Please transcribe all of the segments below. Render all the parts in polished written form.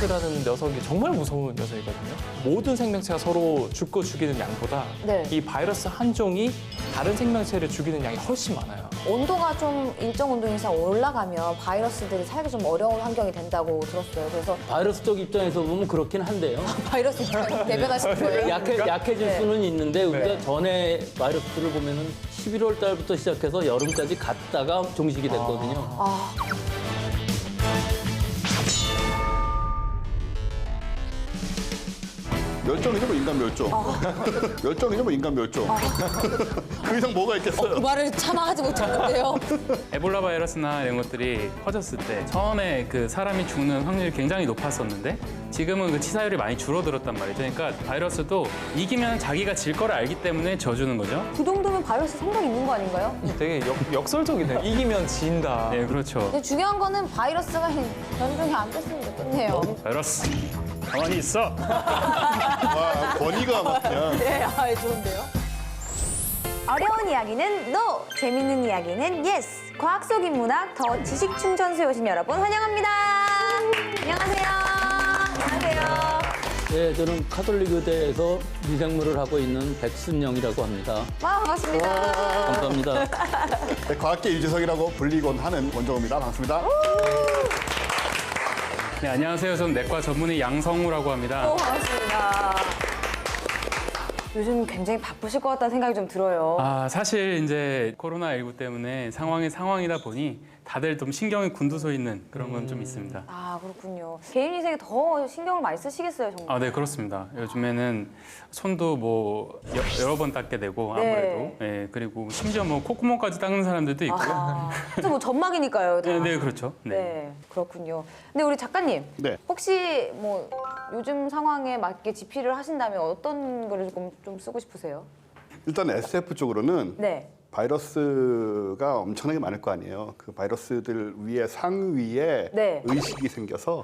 바이러스라는 녀석이 정말 무서운 녀석이거든요. 모든 생명체가 서로 죽고 죽이는 양보다 네. 이 바이러스 한 종이 다른 생명체를 죽이는 양이 훨씬 많아요. 온도가 좀 일정 온도 이상 올라가면 바이러스들이 살기 좀 어려운 환경이 된다고 들었어요. 그래서 바이러스 쪽 입장에서 보면 그렇긴 한데요. 바이러스 대변하실 거예요? 약해질 네. 수는 있는데 우리가 네. 전에 바이러스를 보면은 11월 달부터 시작해서 여름까지 갔다가 종식이 됐거든요. 아, 멸종이죠, 뭐 인간 멸종. 멸종이죠, 뭐 인간 멸종. 그 이상 뭐가 그 있겠어요? 말을 참아하지 못했는데요. 에볼라 바이러스나 이런 것들이 퍼졌을 때 처음에 그 사람이 죽는 확률이 굉장히 높았었는데 지금은 그 치사율이 많이 줄어들었단 말이죠. 그러니까 바이러스도 이기면 자기가 질 거를 알기 때문에 져주는 거죠. 그 정도면 바이러스 성격 있는 거 아닌가요? 되게 역설적이네요. 이기면 진다. 네, 그렇죠. 근데 중요한 거는 바이러스가 변종이 안 됐으면 좋겠네요. 바이러스, 가만히 있어. 와, 권위가 막 그냥. 네, 좋은데요? 어려운 이야기는 NO! 재밌는 이야기는 YES! 과학 속 인문학 더 지식 충전소에 오신 여러분 환영합니다. 안녕하세요. 안녕하세요. 네, 저는 카톨릭 의대에서 미생물을 하고 있는 백순영이라고 합니다. 와, 반갑습니다. 감사합니다. 네, 과학계 유재석이라고 불리곤 하는 원정우입니다. 반갑습니다. 네, 안녕하세요. 저는 내과 전문의 양성우라고 합니다. 반갑습니다. 요즘 굉장히 바쁘실 것 같다는 생각이 좀 들어요. 사실 이제 코로나19 때문에 상황이다 보니 다들 좀 신경이 곤두서 있는 그런 건 좀 있습니다. 아, 그렇군요. 개인 위생에 더 신경을 많이 쓰시겠어요, 정말. 네, 그렇습니다. 요즘에는 손도 뭐 여러 번 닦게 되고 아무래도. 네, 그리고 심지어 뭐 콧구멍까지 닦는 사람들도 있고요. 또 뭐 점막이니까요. 다. 네, 그렇죠. 네. 네, 그렇군요. 근데 우리 작가님, 네. 혹시 뭐 요즘 상황에 맞게 집필을 하신다면 어떤 거를 좀 쓰고 싶으세요? 일단 SF 쪽으로는 네. 바이러스가 엄청나게 많을 거 아니에요. 그 바이러스들 위에 상위에 네. 의식이 생겨서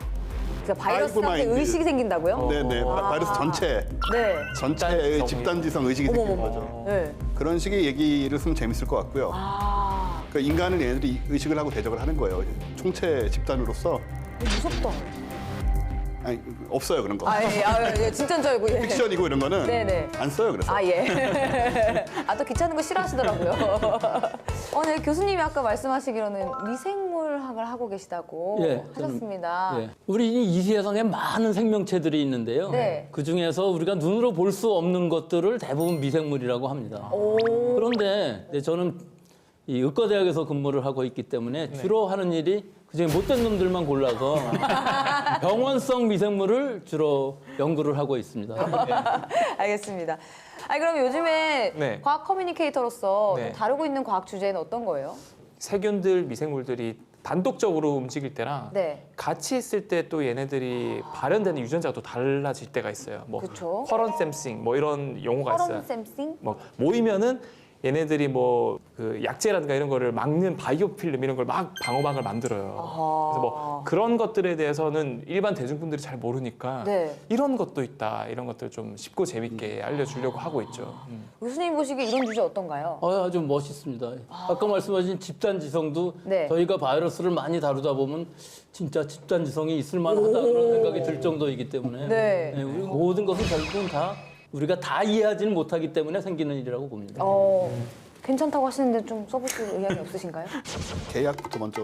그래서 바이러스한테 마인드. 의식이 생긴다고요? 네네 바이러스 전체의 네. 전체의 집단지성 의식이 생기는 거죠. 네. 그런 식의 얘기를 쓰면 재밌을 것 같고요. 아, 그러니까 인간은 얘네들이 의식을 하고 대적을 하는 거예요. 총체 집단으로서 무섭다. 아니 없어요 그런 거. 예, 진짜인 줄 알고. 예. 픽션이고 이런 거는 네네. 안 써요 그래서. 아, 예. 또 귀찮은 거 싫어하시더라고요. 네, 교수님이 아까 말씀하시기로는 미생물학을 하고 계시다고 예, 하셨습니다. 예. 우리 이 세상에 많은 생명체들이 있는데요. 네. 그 중에서 우리가 눈으로 볼 수 없는 것들을 대부분 미생물이라고 합니다. 그런데 저는 이 의과대학에서 근무를 하고 있기 때문에 주로 하는 일이 그중에 못된 놈들만 골라서 병원성 미생물을 주로 연구를 하고 있습니다. 알겠습니다. 그럼 요즘에 네. 과학 커뮤니케이터로서 네. 다루고 있는 과학 주제는 어떤 거예요? 세균들, 미생물들이 단독적으로 움직일 때랑 네. 같이 있을 때 또 얘네들이 발현되는 유전자가 또 달라질 때가 있어요. 뭐 그쵸. 펄런 샘싱 뭐 이런 용어가 있어요. 퍼런 샘싱? 뭐 모이면은 얘네들이 뭐 그 약재라든가 이런 거를 막는 바이오 필름 이런 걸 막 방어막을 만들어요. 그래서 뭐 그런 것들에 대해서는 일반 대중분들이 잘 모르니까 네. 이런 것도 있다. 이런 것들 좀 쉽고 재밌게 알려주려고 하고 있죠. 교수님 보시기에 이런 주제 어떤가요? 아주 멋있습니다. 아까 말씀하신 집단지성도 네. 저희가 바이러스를 많이 다루다 보면 진짜 집단지성이 있을 만하다 그런 생각이 들 정도이기 때문에 네. 우리 모든 것은 결국은 다 우리가 다 이해하지는 못하기 때문에 생기는 일이라고 봅니다. 괜찮다고 하시는데 좀 써보실 의향이 없으신가요? 계약부터 먼저.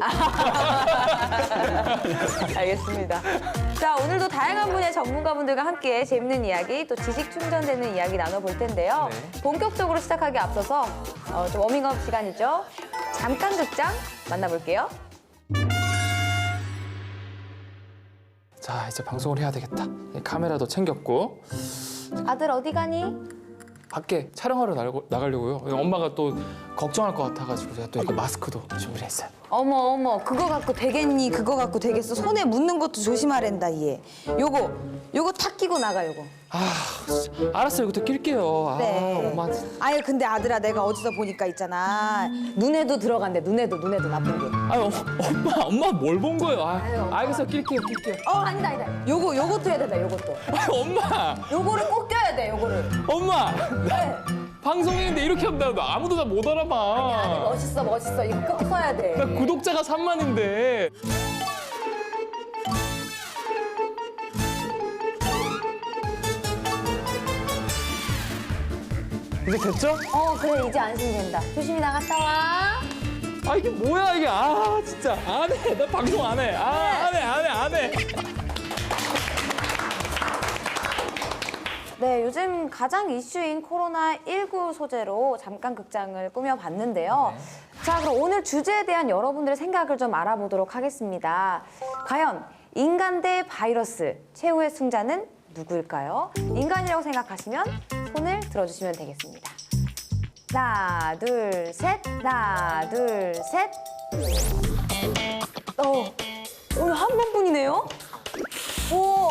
알겠습니다. 자, 오늘도 다양한 분야의 전문가분들과 함께 재밌는 이야기, 또 지식 충전되는 이야기 나눠볼 텐데요. 네. 본격적으로 시작하기 앞서서 좀 워밍업 시간이죠. 잠깐 극장 만나볼게요. 자, 이제 방송을 해야 되겠다. 카메라도 챙겼고 아들 어디 가니? 밖에 촬영하러 나가려고요. 엄마가 또 걱정할 것 같아가지고 제가 또 이거 마스크도 준비를 했어요. 어머, 그거 갖고 되겠니? 그거 갖고 되겠어? 손에 묻는 것도 조심하란다, 얘. 요거 탁 끼고 나가, 요거. 알았어요. 이것도 낄게요. 네. 엄마. 아유, 근데 아들아, 내가 어디서 보니까 있잖아. 눈에도 들어간대, 눈에도 나쁜 게. 엄마 뭘 본 거예요? 알겠어. 낄게요. 아니다. 요것도 해야 된다, 요것도. 엄마! 요거를 꼭 껴야 돼, 요거를. 엄마! 네. 방송인데 이렇게 한다고 아무도 다 못 알아봐. 멋있어. 이거 꼭 써야 돼. 나 구독자가 3만인데. 이제 됐죠? 그래 이제 안심이 된다. 조심히 나갔다 와. 아 이게 뭐야 이게 아 진짜 안 해. 나 방송 안 해. 안 해. 네, 요즘 가장 이슈인 코로나19 소재로 잠깐 극장을 꾸며봤는데요. 자, 그럼 오늘 주제에 대한 여러분들의 생각을 좀 알아보도록 하겠습니다. 과연 인간 대 바이러스 최후의 승자는 누구일까요? 인간이라고 생각하시면 손을 들어주시면 되겠습니다. 하나, 둘, 셋. 하나, 둘, 셋. 오늘 한 번뿐이네요? 오.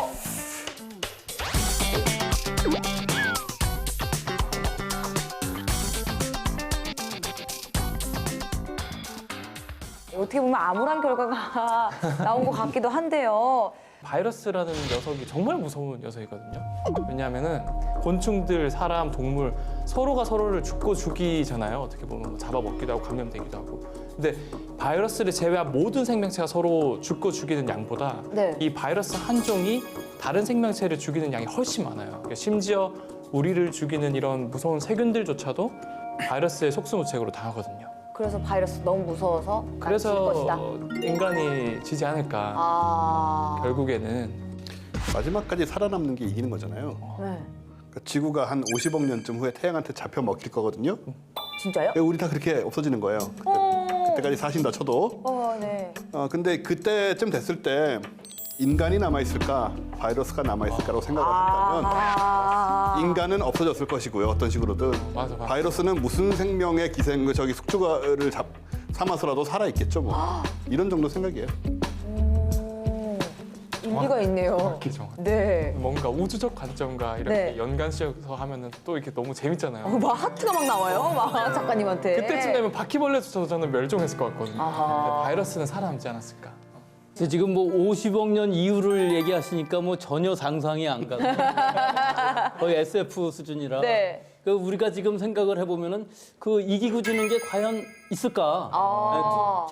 어떻게 보면 암울한 결과가 나온 것 같기도 한데요. 바이러스라는 녀석이 정말 무서운 녀석이거든요. 왜냐하면은 곤충들, 사람, 동물 서로가 서로를 죽이잖아요. 어떻게 보면 뭐 잡아먹기도 하고 감염되기도 하고. 근데 바이러스를 제외한 모든 생명체가 서로 죽이는 양보다 네. 이 바이러스 한 종이 다른 생명체를 죽이는 양이 훨씬 많아요. 그러니까 심지어 우리를 죽이는 이런 무서운 세균들조차도 바이러스의 속수무책으로 당하거든요. 그래서 바이러스 너무 무서워서 질 그래서 것이다. 인간이 지지 않을까. 결국에는 마지막까지 살아남는 게 이기는 거잖아요. 네. 그러니까 지구가 한 50억 년쯤 후에 태양한테 잡혀 먹힐 거거든요. 진짜요? 우리 다 그렇게 없어지는 거예요. 그때까지 사신다 쳐도. 네. 근데 그때쯤 됐을 때 인간이 남아있을까, 바이러스가 남아있을까라고 생각을 한다면 인간은 없어졌을 것이고요. 어떤 식으로든. 맞아. 바이러스는 무슨 생명의 숙주를 삼아서라도 살아있겠죠. 뭐. 이런 정도 생각이에요. 일리가 있네요. 정확히 정확히. 네. 뭔가 우주적 관점과 이렇게 네. 연관시켜서 하면은 또 이렇게 너무 재밌잖아요. 막 하트가 막 나와요. 막 작가님한테. 그때쯤 되면 바퀴벌레조차도 저는 멸종했을 것 같거든요. 아하. 근데 바이러스는 살아남지 않았을까. 그래서 지금 뭐 50억 년 이후를 얘기하시니까 뭐 전혀 상상이 안 가고 거의 SF 수준이라. 네. 그 우리가 지금 생각을 해보면은 그 이기고 지는 게 과연 있을까?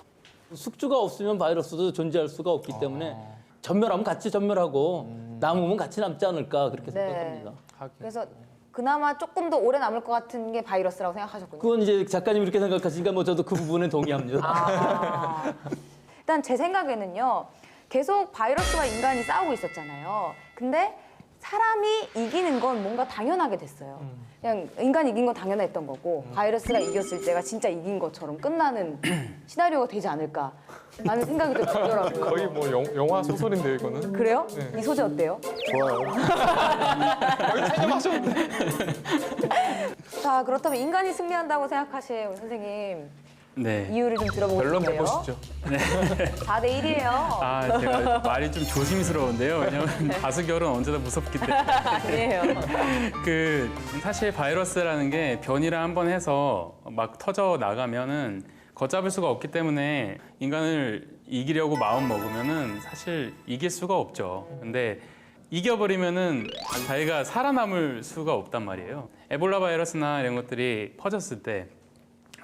숙주가 없으면 바이러스도 존재할 수가 없기 때문에 전멸하면 같이 전멸하고 남으면 같이 남지 않을까 그렇게 네. 생각합니다. 그래서 그나마 조금 더 오래 남을 것 같은 게 바이러스라고 생각하셨군요. 그건 이제 작가님이 이렇게 생각하시니까 뭐 저도 그 부분에 동의합니다. 일단 제 생각에는요. 계속 바이러스와 인간이 싸우고 있었잖아요. 근데 사람이 이기는 건 뭔가 당연하게 됐어요. 그냥 인간이 이긴 건 당연했던 거고 바이러스가 이겼을 때가 진짜 이긴 것처럼 끝나는 시나리오가 되지 않을까 라는 생각이 좀 들더라고요. 거의 뭐 영화 소설인데요, 이거는. 그래요? 이 소재 어때요? 좋아요. 거의 체념하셨는데. 자, 그렇다면 인간이 승리한다고 생각하실 우리 선생님 네. 이유를 좀 들어보고 결론 싶네요. 해보시죠. 4대 1이에요. 아, 제가 말이 좀 조심스러운데요. 왜냐면 다수결은 언제나 무섭기 때문에. 아니에요. 사실 바이러스라는 게 변이를 한번 해서 막 터져 나가면은 걷잡을 수가 없기 때문에 인간을 이기려고 마음 먹으면은 사실 이길 수가 없죠. 근데 이겨버리면은 자기가 살아남을 수가 없단 말이에요. 에볼라 바이러스나 이런 것들이 퍼졌을 때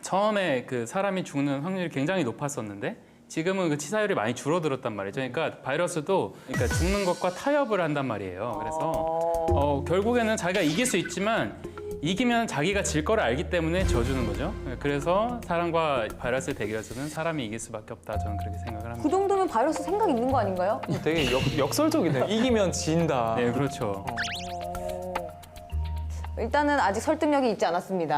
처음에 그 사람이 죽는 확률이 굉장히 높았었는데 지금은 그 치사율이 많이 줄어들었단 말이죠. 그러니까 바이러스도 죽는 것과 타협을 한단 말이에요. 그래서 결국에는 자기가 이길 수 있지만 이기면 자기가 질 거를 알기 때문에 져주는 거죠. 그래서 사람과 바이러스의 대결에서는 사람이 이길 수밖에 없다. 저는 그렇게 생각을 합니다. 그 정도면 바이러스 생각 있는 거 아닌가요? 되게 역설적이네요. 이기면 진다. 네, 그렇죠. 일단은 아직 설득력이 있지 않았습니다.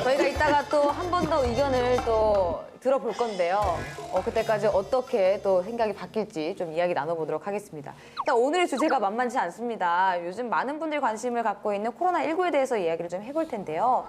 저희가 이따가 또 한 번 더 의견을 또 들어볼 건데요. 그때까지 어떻게 또 생각이 바뀔지 좀 이야기 나눠보도록 하겠습니다. 일단 오늘의 주제가 만만치 않습니다. 요즘 많은 분들이 관심을 갖고 있는 코로나19에 대해서 이야기를 좀 해볼 텐데요.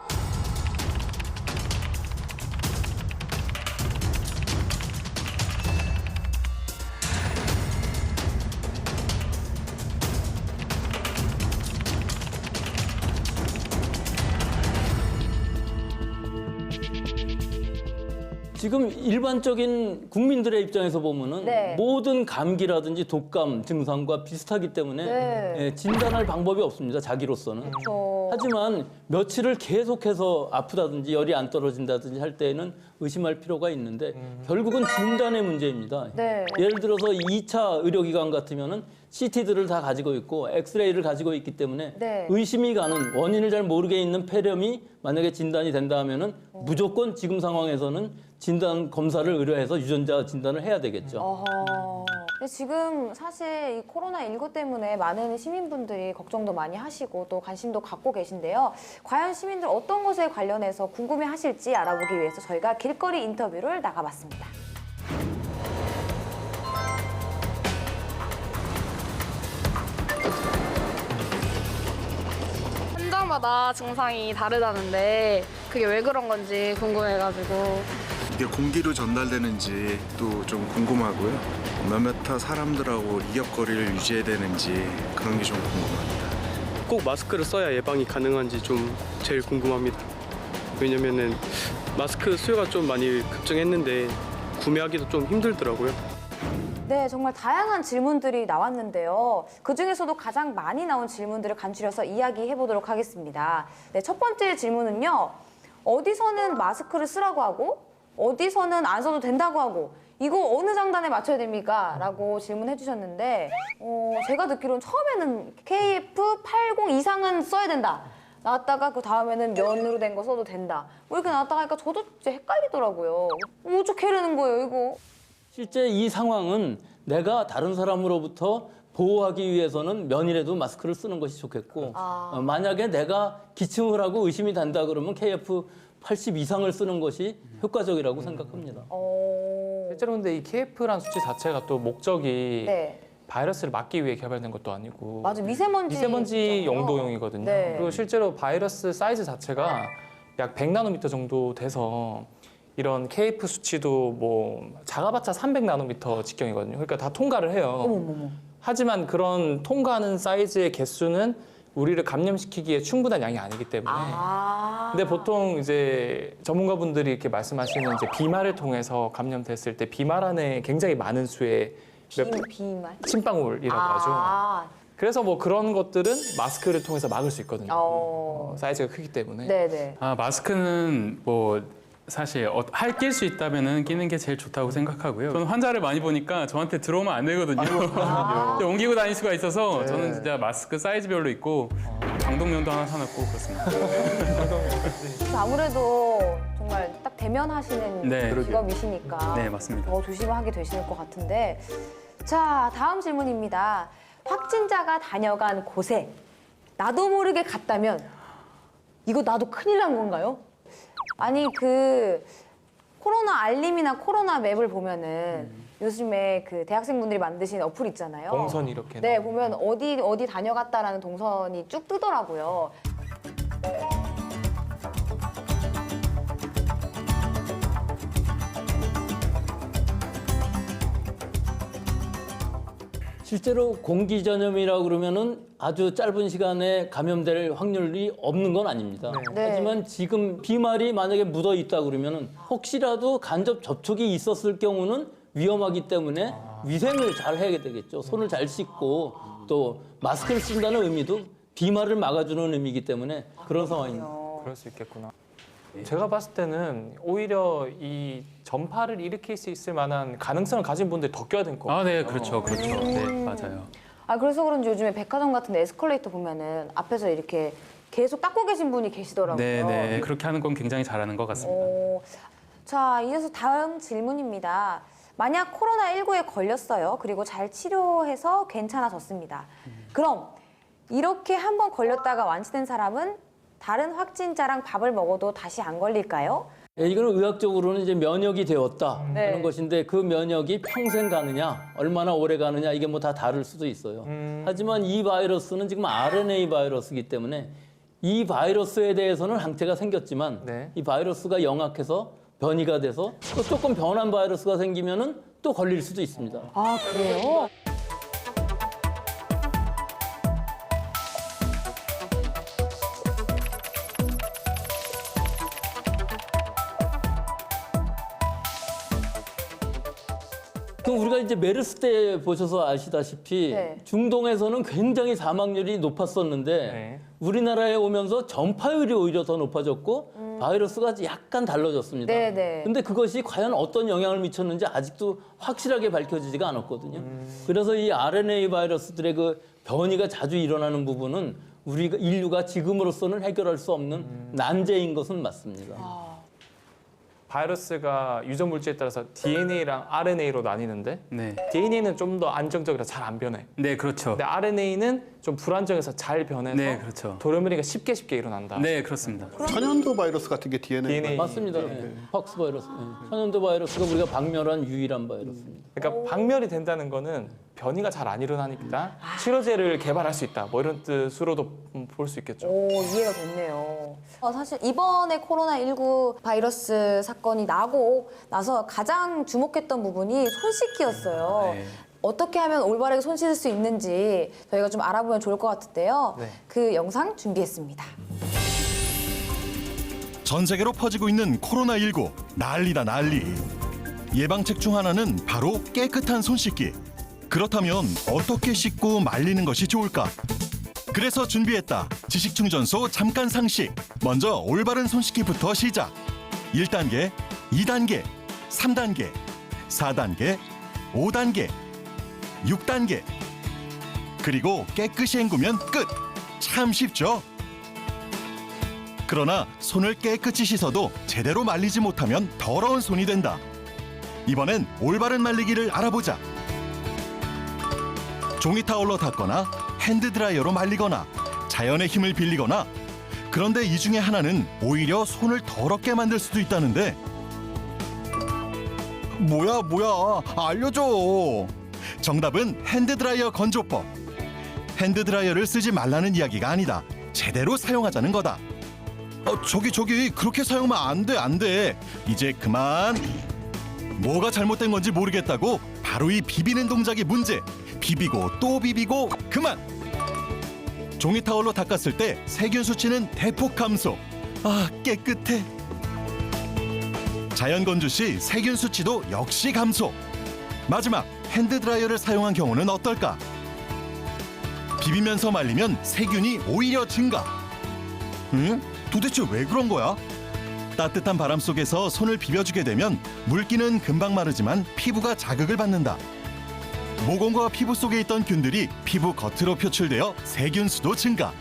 지금 일반적인 국민들의 입장에서 보면은 네. 모든 감기라든지 독감 증상과 비슷하기 때문에 네. 예, 진단할 방법이 없습니다. 자기로서는. 하지만 며칠을 계속해서 아프다든지 열이 안 떨어진다든지 할 때에는 의심할 필요가 있는데 결국은 진단의 문제입니다. 네. 예를 들어서 2차 의료기관 같으면은 CT들을 다 가지고 있고 엑스레이를 가지고 있기 때문에 네. 의심이 가는 원인을 잘 모르게 있는 폐렴이 만약에 진단이 된다 하면은 무조건 지금 상황에서는 진단 검사를 의뢰해서 유전자 진단을 해야 되겠죠. 어허. 근데 지금 사실 이 코로나19 때문에 많은 시민분들이 걱정도 많이 하시고 또 관심도 갖고 계신데요. 과연 시민들 어떤 것에 관련해서 궁금해 하실지 알아보기 위해서 저희가 길거리 인터뷰를 나가봤습니다. 환자마다 증상이 다르다는데 그게 왜 그런 건지 궁금해가지고 이게 공기로 전달되는지 또 좀 궁금하고요. 몇몇 사람들하고 이격거리를 유지해야 되는지 그런 게 좀 궁금합니다. 꼭 마스크를 써야 예방이 가능한지 좀 제일 궁금합니다. 왜냐면은 마스크 수요가 좀 많이 급증했는데 구매하기도 좀 힘들더라고요. 네, 정말 다양한 질문들이 나왔는데요. 그중에서도 가장 많이 나온 질문들을 간추려서 이야기해 보도록 하겠습니다. 네, 첫 번째 질문은요. 어디서는 마스크를 쓰라고 하고 어디서는 안 써도 된다고 하고 이거 어느 장단에 맞춰야 됩니까? 라고 질문해 주셨는데 제가 듣기로는 처음에는 KF80 이상은 써야 된다. 나왔다가 그 다음에는 면으로 된 거 써도 된다. 뭐 이렇게 나왔다가 하니까 저도 진짜 헷갈리더라고요. 어떻게 하려는 거예요, 이거? 실제 이 상황은 내가 다른 사람으로부터 보호하기 위해서는 면이라도 마스크를 쓰는 것이 좋겠고 만약에 내가 기침을 하고 의심이 된다 그러면 KF80 이상을 쓰는 것이 효과적이라고 생각합니다. 실제로 근데 이 KF라는 수치 자체가 또 목적이 네. 바이러스를 막기 위해 개발된 것도 아니고 맞아, 미세먼지. 미세먼지 있잖아요. 용도용이거든요. 네. 그리고 실제로 바이러스 사이즈 자체가 약 100나노미터 정도 돼서 이런 KF 수치도 뭐 작아봤자 300나노미터 직경이거든요. 그러니까 다 통과를 해요. 하지만 그런 통과하는 사이즈의 개수는 우리를 감염시키기에 충분한 양이 아니기 때문에. 근데 보통 이제 전문가분들이 이렇게 말씀하시는 이제 비말을 통해서 감염됐을 때 비말 안에 굉장히 많은 수의 비말. 침방울이라고 하죠. 그래서 뭐 그런 것들은 마스크를 통해서 막을 수 있거든요. 사이즈가 크기 때문에. 네네. 마스크는 뭐 사실 낄 수 있다면은 끼는 게 제일 좋다고 생각하고요. 저는 환자를 많이 보니까 저한테 들어오면 안 되거든요. 옮기고 다닐 수가 있어서 저는 진짜 마스크 사이즈별로 있고 방독면도 하나 사놨고 그렇습니다. 그래서 아무래도 정말 딱 대면하시는 네. 직업이시니까 네, 맞습니다. 더 조심하게 되실 것 같은데 자, 다음 질문입니다. 확진자가 다녀간 곳에 나도 모르게 갔다면 이거 나도 큰일 난 건가요? 아니 그 코로나 알림이나 코로나 맵을 보면은 요즘에 그 대학생분들이 만드신 어플 있잖아요. 동선이 이렇게 네, 나오고. 보면 어디 다녀갔다라는 동선이 쭉 뜨더라고요. 실제로 공기 전염이라고 그러면은 아주 짧은 시간에 감염될 확률이 없는 건 아닙니다. 네. 하지만 지금 비말이 만약에 묻어 있다 그러면은 혹시라도 간접 접촉이 있었을 경우는 위험하기 때문에 위생을 잘 해야 되겠죠. 손을 잘 씻고 또 마스크를 쓴다는 의미도 비말을 막아주는 의미이기 때문에 그런 상황입니다. 그럴 수 있겠구나. 제가 봤을 때는 오히려 이 전파를 일으킬 수 있을 만한 가능성을 가진 분들이 더 껴야 될 것 같아요. 네, 그렇죠. 네, 맞아요. 그래서 그런지 요즘에 백화점 같은 데 에스컬레이터 보면은 앞에서 이렇게 계속 닦고 계신 분이 계시더라고요. 네, 그렇게 하는 건 굉장히 잘하는 것 같습니다. 자, 이어서 다음 질문입니다. 만약 코로나19에 걸렸어요. 그리고 잘 치료해서 괜찮아졌습니다. 그럼 이렇게 한 번 걸렸다가 완치된 사람은 다른 확진자랑 밥을 먹어도 다시 안 걸릴까요? 이거는 의학적으로는 이제 면역이 되었다 네. 하는 것인데 그 면역이 평생 가느냐, 얼마나 오래 가느냐 이게 뭐 다 다를 수도 있어요. 하지만 이 바이러스는 지금 RNA 바이러스이기 때문에 이 바이러스에 대해서는 항체가 생겼지만 네. 이 바이러스가 영악해서 변이가 돼서 또 조금 변한 바이러스가 생기면은 또 걸릴 수도 있습니다. 아, 그래요? 우리가 이제 메르스 때 보셔서 아시다시피 네. 중동에서는 굉장히 사망률이 높았었는데 네. 우리나라에 오면서 전파율이 오히려 더 높아졌고 바이러스가 약간 달라졌습니다. 네네. 근데 그것이 과연 어떤 영향을 미쳤는지 아직도 확실하게 밝혀지지가 않았거든요. 그래서 이 RNA 바이러스들의 그 변이가 자주 일어나는 부분은 우리가 인류가 지금으로서는 해결할 수 없는 난제인 것은 맞습니다. 바이러스가 유전 물질에 따라서 DNA랑 RNA로 나뉘는데 네. DNA는 좀 더 안정적이라 잘 안 변해. 네, 그렇죠. 근데 RNA는 좀 불안정해서 잘 변해서 네, 그렇죠. 돌연변이가 쉽게 일어난다. 네, 그렇습니다. 천연두 바이러스 같은 게 DNA. 맞습니다. 예. 팍스 바이러스. 예. 천연두 바이러스가 우리가 박멸한 유일한 바이러스입니다. 그러니까 박멸이 된다는 거는 변이가 잘 안 일어나니까 치료제를 개발할 수 있다. 뭐 이런 뜻으로도 볼 수 있겠죠. 오, 이해가 됐네요. 사실 이번에 코로나19 바이러스 사건이 나고 나서 가장 주목했던 부분이 손 씻기였어요. 네. 어떻게 하면 올바르게 손 씻을 수 있는지 저희가 좀 알아보면 좋을 것 같은데요. 네. 그 영상 준비했습니다. 전 세계로 퍼지고 있는 코로나19 난리다 난리. 예방책 중 하나는 바로 깨끗한 손 씻기. 그렇다면 어떻게 씻고 말리는 것이 좋을까? 그래서 준비했다. 지식충전소 잠깐 상식. 먼저 올바른 손 씻기부터 시작. 1단계, 2단계, 3단계, 4단계, 5단계, 6단계. 그리고 깨끗이 헹구면 끝. 참 쉽죠? 그러나 손을 깨끗이 씻어도 제대로 말리지 못하면 더러운 손이 된다. 이번엔 올바른 말리기를 알아보자. 종이 타올로 닦거나 핸드드라이어로 말리거나 자연의 힘을 빌리거나, 그런데 이 중에 하나는 오히려 손을 더럽게 만들 수도 있다는데. 뭐야 알려줘. 정답은 핸드드라이어 건조법. 핸드드라이어를 쓰지 말라는 이야기가 아니다. 제대로 사용하자는 거다. 저기 그렇게 사용하면 안 돼. 이제 그만. 뭐가 잘못된 건지 모르겠다고 바로 이 비비는 동작이 문제. 비비고 또 비비고 그만. 종이 타월로 닦았을 때 세균 수치는 대폭 감소. 깨끗해. 자연 건조 시 세균 수치도 역시 감소. 마지막, 핸드드라이어를 사용한 경우는 어떨까? 비비면서 말리면 세균이 오히려 증가. 응? 도대체 왜 그런 거야? 따뜻한 바람 속에서 손을 비벼주게 되면 물기는 금방 마르지만 피부가 자극을 받는다. 모공과 피부 속에 있던 균들이 피부 겉으로 표출되어 세균 수도 증가.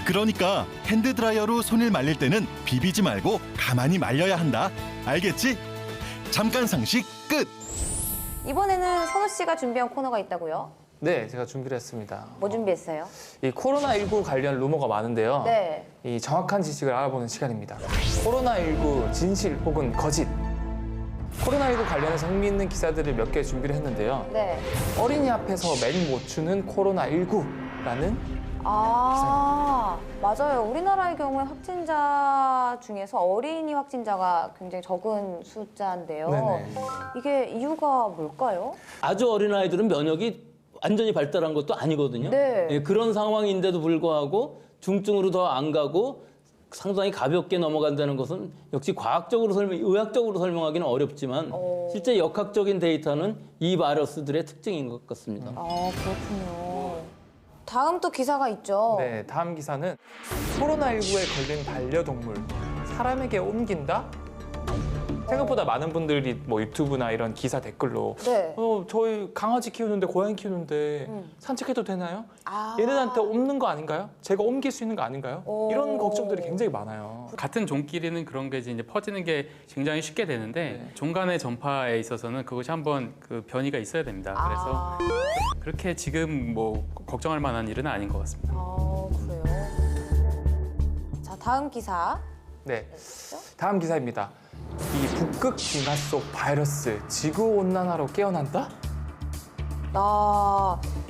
그러니까 핸드드라이어로 손을 말릴 때는 비비지 말고 가만히 말려야 한다. 알겠지? 잠깐 상식 끝! 이번에는 선우 씨가 준비한 코너가 있다고요? 네, 제가 준비를 했습니다. 뭐 준비했어요? 이 코로나19 관련 루머가 많은데요. 네. 이 정확한 지식을 알아보는 시간입니다. 코로나19 진실 혹은 거짓. 코로나19 관련해서 흥미있는 기사들을 몇 개 준비를 했는데요. 네. 어린이 앞에서 맨 못 추는 코로나19라는 맞아요. 우리나라의 경우에 확진자 중에서 어린이 확진자가 굉장히 적은 숫자인데요. 네네. 이게 이유가 뭘까요? 아주 어린 아이들은 면역이 완전히 발달한 것도 아니거든요. 네. 예, 그런 상황인데도 불구하고 중증으로 더 안 가고 상당히 가볍게 넘어간다는 것은 역시 의학적으로 설명하기는 어렵지만 실제 역학적인 데이터는 이 바이러스들의 특징인 것 같습니다. 그렇군요. 다음 또 기사가 있죠. 네, 다음 기사는 코로나19에 걸린 반려동물 사람에게 옮긴다? 생각보다 많은 분들이 뭐 유튜브나 이런 기사 댓글로 네. 저희 강아지 키우는데 고양이 키우는데 산책해도 되나요? 얘네들한테 옮는 거 아닌가요? 제가 옮길 수 있는 거 아닌가요? 이런 걱정들이 굉장히 많아요. 같은 종끼리는 그런 게 이제 퍼지는 게 굉장히 쉽게 되는데 종 간의 전파에 있어서는 그것이 한번 그 변이가 있어야 됩니다. 그래서 그렇게 지금 뭐 걱정할 만한 일은 아닌 것 같습니다. 그래요. 자, 다음 기사. 네, 다음 기사입니다. 이 북극 빙하 속 바이러스 지구온난화로 깨어난다?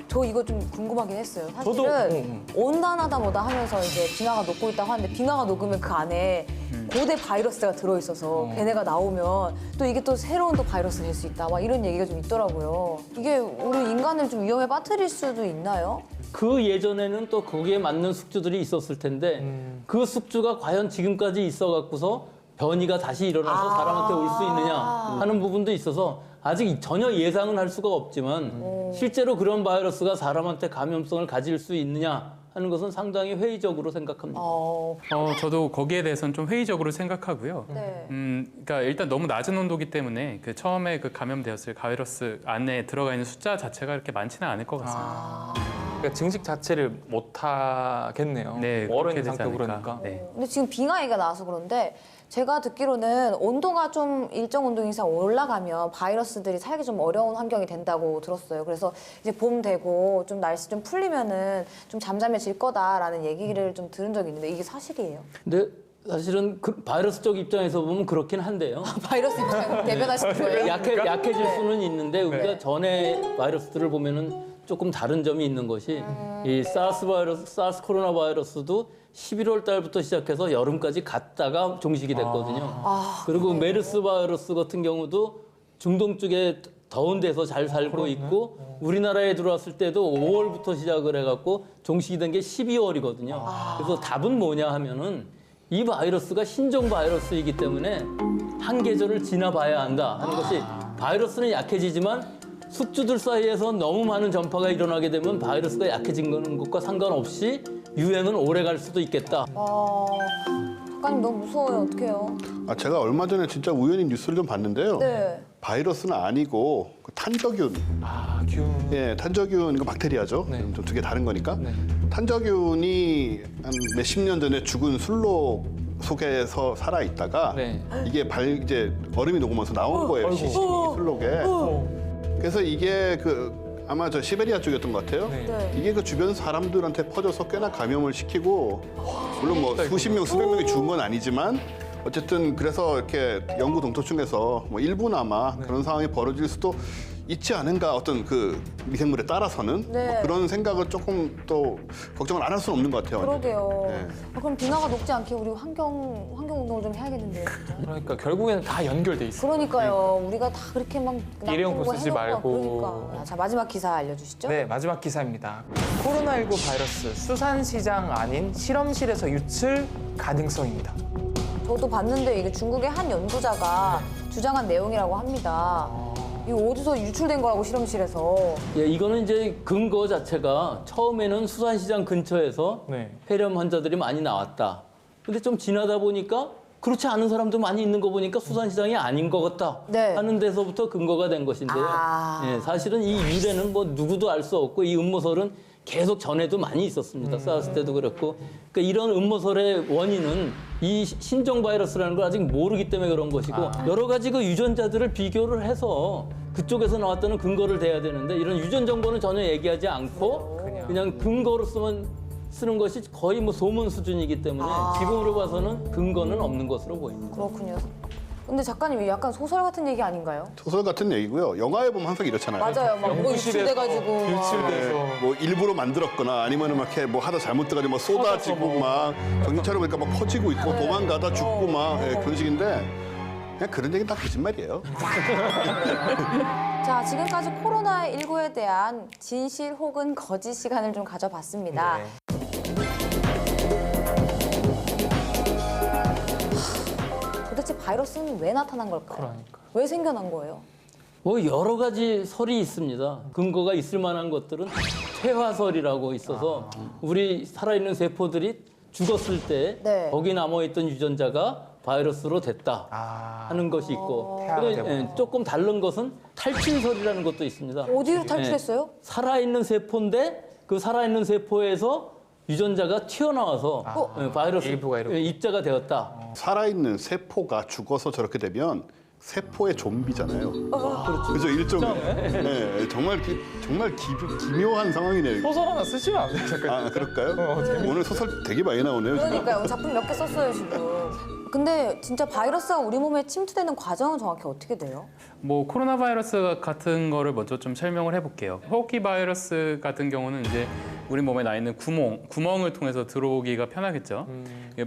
저 이거 좀 궁금하긴 했어요. 저도, 사실은 온난화다 뭐다 하면서 이제 빙하가 녹고 있다고 하는데 빙하가 녹으면 그 안에 고대 바이러스가 들어있어서 걔네가 나오면 또 이게 또 새로운 또 바이러스가 될 수 있다. 막 이런 얘기가 좀 있더라고요. 이게 우리 인간을 좀 위험에 빠뜨릴 수도 있나요? 그 예전에는 또 거기에 맞는 숙주들이 있었을 텐데 그 숙주가 과연 지금까지 있어 갖고서 변이가 다시 일어나서 사람한테 올 수 있느냐 하는 부분도 있어서 아직 전혀 예상은 할 수가 없지만 실제로 그런 바이러스가 사람한테 감염성을 가질 수 있느냐 하는 것은 상당히 회의적으로 생각합니다. 저도 거기에 대해서는 좀 회의적으로 생각하고요. 네. 그러니까 일단 너무 낮은 온도기 때문에 그 처음에 그 감염되었을 바이러스 안에 들어가 있는 숫자 자체가 그렇게 많지는 않을 것 같습니다. 그러니까 증식 자체를 못 하겠네요. 네, 얼어 그렇게 있는 되지 상태고 않을까. 그러니까. 네. 근데 지금 빙하기가 나와서 그런데 제가 듣기로는 온도가 좀 일정 온도 이상 올라가면 바이러스들이 살기 좀 어려운 환경이 된다고 들었어요. 그래서 이제 봄 되고 좀 날씨 좀 풀리면은 좀 잠잠해질 거다라는 얘기를 좀 들은 적이 있는데 이게 사실이에요? 근데 사실은 그 바이러스 쪽 입장에서 보면 그렇긴 한데요. 바이러스 입장 대변하시는 거예요? 약해질 수는 있는데 우리가 전에 바이러스들을 보면은 조금 다른 점이 있는 것이 이 사르스 코로나 바이러스도 11월 달부터 시작해서 여름까지 갔다가 종식이 됐거든요. 그리고 메르스 바이러스 같은 경우도 중동 쪽에 더운 데서 잘 살고 있고 우리나라에 들어왔을 때도 5월부터 시작을 해갖고 종식이 된 게 12월이거든요. 그래서 답은 뭐냐 하면은 이 바이러스가 신종 바이러스이기 때문에 한 계절을 지나봐야 한다 하는 것이 바이러스는 약해지지만 숙주들 사이에서 너무 많은 전파가 일어나게 되면 바이러스가 약해진 것과 상관없이 유행은 오래 갈 수도 있겠다. 작가님 너무 무서워요. 어떡해요? 제가 얼마 전에 진짜 우연히 뉴스를 좀 봤는데요. 네. 바이러스는 아니고 그 탄저균. 균. 예, 탄저균 이거 박테리아죠. 네. 좀 두 개 다른 거니까. 네. 탄저균이 한 몇십 년 전에 죽은 술록 속에서 살아 있다가 네. 이게 이제 얼음이 녹으면서 나온 거예요. 시신이 술록에. 그래서 이게 아마 저 시베리아 쪽이었던 것 같아요. 네. 이게 그 주변 사람들한테 퍼져서 꽤나 감염을 시키고 물론 뭐 수십 명, 수백 명이 죽은 건 아니지만 어쨌든 그래서 이렇게 연구 동토층에서 뭐 일부나마 그런 상황이 벌어질 수도 있지 않은가 어떤 그 미생물에 따라서는 네. 뭐 그런 생각을 조금 또 걱정을 안 할 수는 없는 것 같아요. 그러게요. 네. 그럼 빙하가 녹지 않게 우리 환경 운동을 좀 해야겠는데요. 진짜. 그러니까 결국에는 다 연결돼 있어요. 그러니까요. 우리가 다 그렇게 막 일회용품 나쁘고 쓰지 해놓고 말고. 그러니까. 자, 마지막 기사 알려주시죠. 네, 마지막 기사입니다. 코로나19 바이러스 수산시장 아닌 실험실에서 유출 가능성입니다. 저도 봤는데 이게 중국의 한 연구자가 주장한 내용이라고 합니다. 이거 어디서 유출된 거라고 실험실에서. 예, 이거는 이제 근거 자체가 처음에는 수산시장 근처에서 네. 폐렴 환자들이 많이 나왔다. 근데 좀 지나다 보니까 그렇지 않은 사람도 많이 있는 거 보니까 수산시장이 아닌 것 같다 네. 하는 데서부터 근거가 된 것인데요. 예, 사실은 이 유래는 뭐 누구도 알 수 없고 이 음모설은 계속 전에도 많이 있었습니다. 사우스 때도 그랬고. 그러니까 이런 음모설의 원인은 이 신종 바이러스라는 걸 아직 모르기 때문에 그런 것이고 여러 가지 그 유전자들을 비교를 해서 그쪽에서 나왔다는 근거를 대야 되는데 이런 유전 정보는 전혀 얘기하지 않고 그냥 근거로 쓰는 것이 거의 뭐 소문 수준이기 때문에 지금으로 봐서는 근거는 없는 것으로 보입니다. 그렇군요. 근데 작가님 약간 소설 같은 얘기 아닌가요? 소설 같은 얘기고요. 영화에 보면 항상 이렇잖아요. 맞아요. 막 뭐 유출돼가지고. 막. 유출돼서. 뭐 일부러 만들었거나 아니면은 막 이렇게 뭐 하다 잘못돼가지고 막 쏟아지고 막 정신차려 보니까 막 퍼지고 있고 도망가다 죽고 막 그런 식인데 그냥 그런 얘기는 다 거짓말이에요. 자, 지금까지 코로나19에 대한 진실 혹은 거짓 시간을 좀 가져봤습니다. 네. 도대체 바이러스는 왜 나타난 걸까요? 그러니까. 왜 생겨난 거예요? 뭐 여러 가지 설이 있습니다. 근거가 있을 만한 것들은 퇴화설이라고 있어서 우리 살아있는 세포들이 죽었을 때 네. 거기 남아있던 유전자가 바이러스로 됐다 하는 것이 있고 그리고 조금 다른 것은 탈출설이라는 것도 있습니다. 어디로 탈출했어요? 살아있는 세포인데 그 살아있는 세포에서 유전자가 튀어나와서 바이러스 일부가 이렇게. 입자가 되었다. 살아있는 세포가 죽어서 저렇게 되면 세포의 좀비잖아요. 그렇죠. 일종의. 네, 정말 기묘한 상황이네요. 이거. 소설 하나 쓰시면 안 돼요, 잠깐. 아, 그럴까요? 오늘 소설 되게 많이 나오네요. 지금. 그러니까요. 작품 몇 개 썼어요, 지금. 근데 진짜 바이러스가 우리 몸에 침투되는 과정은 정확히 어떻게 돼요? 뭐 코로나 바이러스 같은 거를 먼저 좀 설명을 해볼게요. 호흡기 바이러스 같은 경우는 이제 우리 몸에 나 있는 구멍을 통해서 들어오기가 편하겠죠.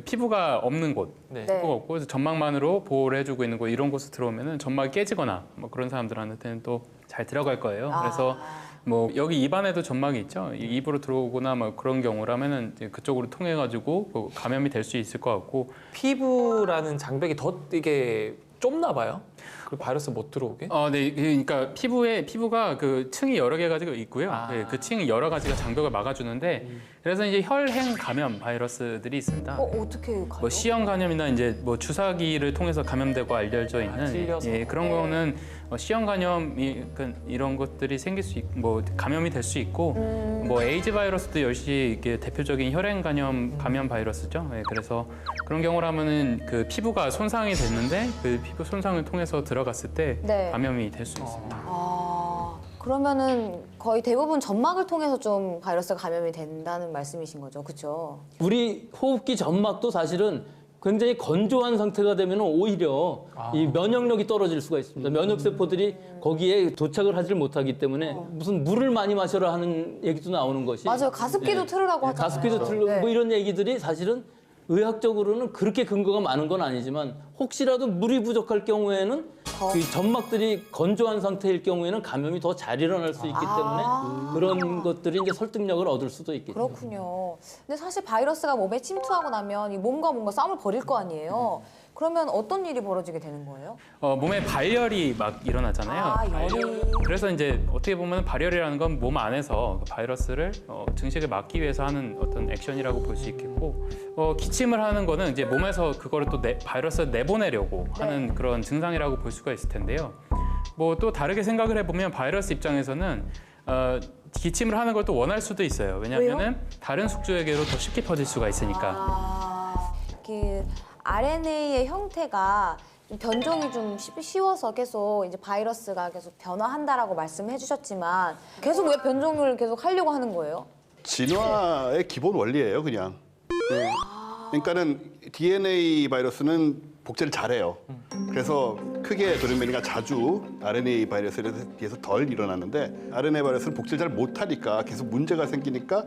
피부가 없는 곳, 네. 피부가 없고 그래서 점막만으로 보호를 해주고 있는 곳 이런 곳에 들어오면은 점막이 깨지거나 뭐 그런 사람들한테는 또 잘 들어갈 거예요. 그래서 뭐 여기 입안에도 점막이 있죠. 입으로 들어오거나 뭐 그런 경우라면은 이제 그쪽으로 통해 가지고 감염이 될 수 있을 것 같고 피부라는 장벽이 더 이게 좁나 봐요. 그 바이러스 못 들어오게. 네, 그러니까 피부가 그 층이 여러 개가 있고요. 네, 그 층이 여러 가지가 장벽을 막아주는데 그래서 이제 혈행 감염 바이러스들이 있습니다. 어떻게 가요? 뭐 C형 감염이나 이제 뭐 주사기를 통해서 감염되고 알려져 있는 찔려서. 그런 거는 C형 감염이 이런 것들이 생길 수 있고 뭐 감염이 될 수 있고 뭐 에이즈 바이러스도 역시 이게 대표적인 혈행 감염 바이러스죠. 네, 그래서 그런 경우라면은 그 피부가 손상이 됐는데 그 피부 손상을 통해서 들어갔을 때 네. 감염이 될 수 있습니다. 그러면은 거의 대부분 점막을 통해서 좀 바이러스가 감염이 된다는 말씀이신 거죠, 그렇죠? 우리 호흡기 점막도 사실은 굉장히 건조한 상태가 되면 오히려 이 면역력이 떨어질 수가 있습니다. 면역 세포들이 거기에 도착을 하질 못하기 때문에 무슨 물을 많이 마셔라 하는 얘기도 나오는 것이 맞아요, 가습기도 틀으라고 하잖아요. 가습기도 틀고 네. 뭐 이런 얘기들이 사실은 의학적으로는 그렇게 근거가 많은 건 아니지만 혹시라도 물이 부족할 경우에는 이 점막들이 건조한 상태일 경우에는 감염이 더 잘 일어날 수 있기 때문에 그런 것들이 이제 설득력을 얻을 수도 있겠죠. 그렇군요. 근데 사실 바이러스가 몸에 침투하고 나면 이 몸과 뭔가 싸움을 벌일 거 아니에요. 그러면 어떤 일이 벌어지게 되는 거예요? 몸에 발열이 막 일어나잖아요. 열이. 그래서 이제 어떻게 보면 발열이라는 건 몸 안에서 그 바이러스를 증식을 막기 위해서 하는 어떤 액션이라고 볼 수 있겠고, 기침을 하는 거는 이제 몸에서 그거를 또 바이러스를 내보내려고 하는 그런 증상이라고 볼 수가 있을 텐데요. 뭐 또 다르게 생각을 해보면 바이러스 입장에서는 기침을 하는 걸 또 원할 수도 있어요. 왜냐하면은 다른 숙주에게로 더 쉽게 퍼질 수가 있으니까. 그 RNA의 형태가 좀 변종이 좀 쉬워서 계속 이제 바이러스가 계속 변화한다라고 말씀해 주셨지만 계속 왜 변종을 계속 하려고 하는 거예요? 진화의 기본 원리예요, 그냥. 그러니까는 DNA 바이러스는 복제를 잘해요. 그래서 크게 돌연변이가 자주 RNA 바이러스에 비해서 덜 일어나는데 RNA 바이러스는 복제를 잘 못하니까 계속 문제가 생기니까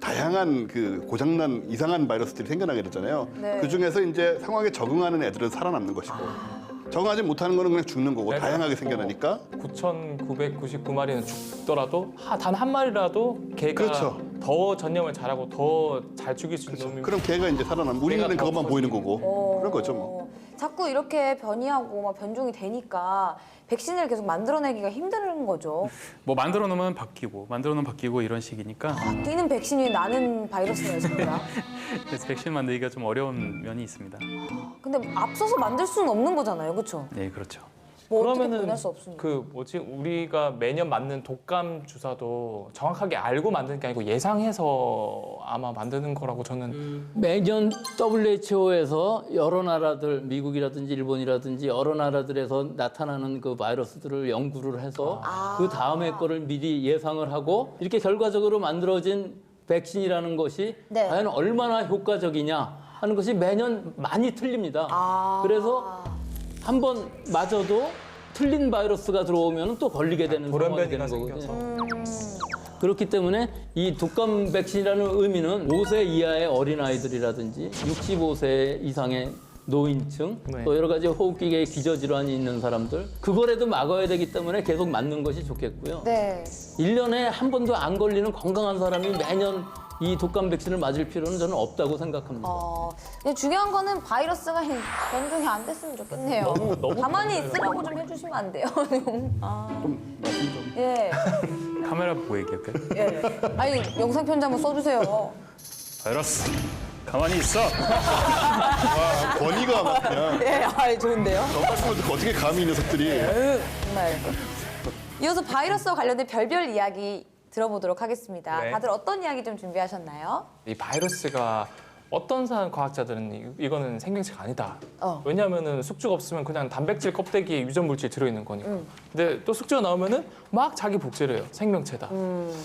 다양한 그 고장난 이상한 바이러스들이 생겨나게 되잖아요. 네. 그 중에서 이제 상황에 적응하는 애들은 살아남는 것이고 적응하지 못하는 거는 그냥 죽는 거고 다양하게 생겨나니까 9,999마리는 죽더라도 단 한 마리라도 걔가 그렇죠. 더 전염을 잘하고 더 잘 죽일 수 있는 놈이 그럼 걔가 이제 살아남. 우리는 걔가 그것만 더 보이는 커지고. 거고 그런 거죠 뭐. 자꾸 이렇게 변이하고 막 변종이 되니까 백신을 계속 만들어내기가 힘든 거죠. 뭐 만들어 놓으면 바뀌고 만들어 놓으면 바뀌고 이런 식이니까 뛰는 백신이 나는 바이러스가 있습니다. 그래서 백신 만들기가 좀 어려운 면이 있습니다. 근데 앞서서 만들 수는 없는 거잖아요, 그렇죠? 네, 그렇죠. 뭐 어떻게 그러면은 변할 수 없으니까. 우리가 매년 맞는 독감 주사도 정확하게 알고 만드는 게 아니고 예상해서 아마 만드는 거라고 저는 매년 WHO에서 여러 나라들, 미국이라든지 일본이라든지 여러 나라들에서 나타나는 그 바이러스들을 연구를 해서 그 다음에 거를 미리 예상을 하고 이렇게 결과적으로 만들어진 백신이라는 것이 네. 과연 얼마나 효과적이냐 하는 것이 매년 많이 틀립니다. 그래서 한 번 맞아도 틀린 바이러스가 들어오면 또 걸리게 되는 상황이 되는 돌연변이가 거거든요. 그렇기 때문에 이 독감 백신이라는 의미는 5세 이하의 어린아이들이라든지 65세 이상의 노인층, 네. 또 여러 가지 호흡기계 기저질환이 있는 사람들 그거라도 막아야 되기 때문에 계속 맞는 것이 좋겠고요. 네. 1년에 한 번도 안 걸리는 건강한 사람이 매년 이 독감 백신을 맞을 필요는 저는 없다고 생각합니다. 근데 중요한 거는 바이러스가 변종이 안 됐으면 좋겠네요. 너무 가만히 있으라고 좀 해주시면 안 돼요? 좀 말씀 좀. 예. 카메라 보고 얘기할까요? 예. 아니 영상 편지 한번 써주세요. 바이러스 가만히 있어. 권위가 막 그냥 예, 좋은데요? 저 말씀을 듣고 어떻게 감히 이 녀석들이 정말. 이어서 바이러스와 관련된 별별 이야기 들어보도록 하겠습니다. 네. 다들 어떤 이야기 좀 준비하셨나요? 이 바이러스가 어떤 과학자들은 이거는 생명체가 아니다. 왜냐하면은 숙주가 없으면 그냥 단백질 껍데기에 유전 물질 들어있는 거니까. 근데 또 숙주가 나오면은 막 자기 복제를 해요. 생명체다.